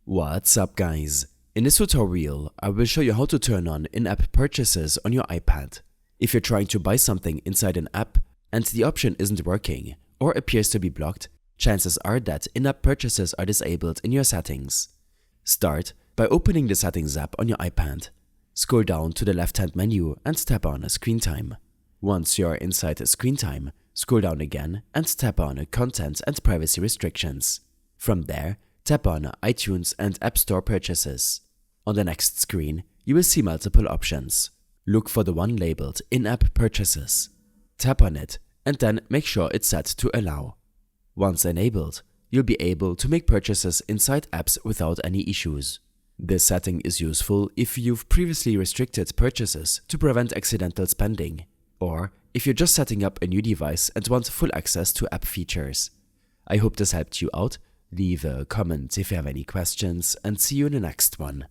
What's up guys? In this tutorial, I will show you how to turn on in-app purchases on your iPad. If you're trying to buy something inside an app and the option isn't working or appears to be blocked, chances are that in-app purchases are disabled in your settings. Start by opening the Settings app on your iPad. Scroll down to the left-hand menu and tap on Screen Time. Once you're inside Screen Time, scroll down again and tap on Content and Privacy Restrictions. From there, tap on iTunes and App Store purchases. On the next screen, you will see multiple options. Look for the one labeled In-App Purchases. Tap on it and then make sure it's set to Allow. Once enabled, you'll be able to make purchases inside apps without any issues. This setting is useful if you've previously restricted purchases to prevent accidental spending, or if you're just setting up a new device and want full access to app features. I hope this helped you out. Leave a comment if you have any questions and see you in the next one.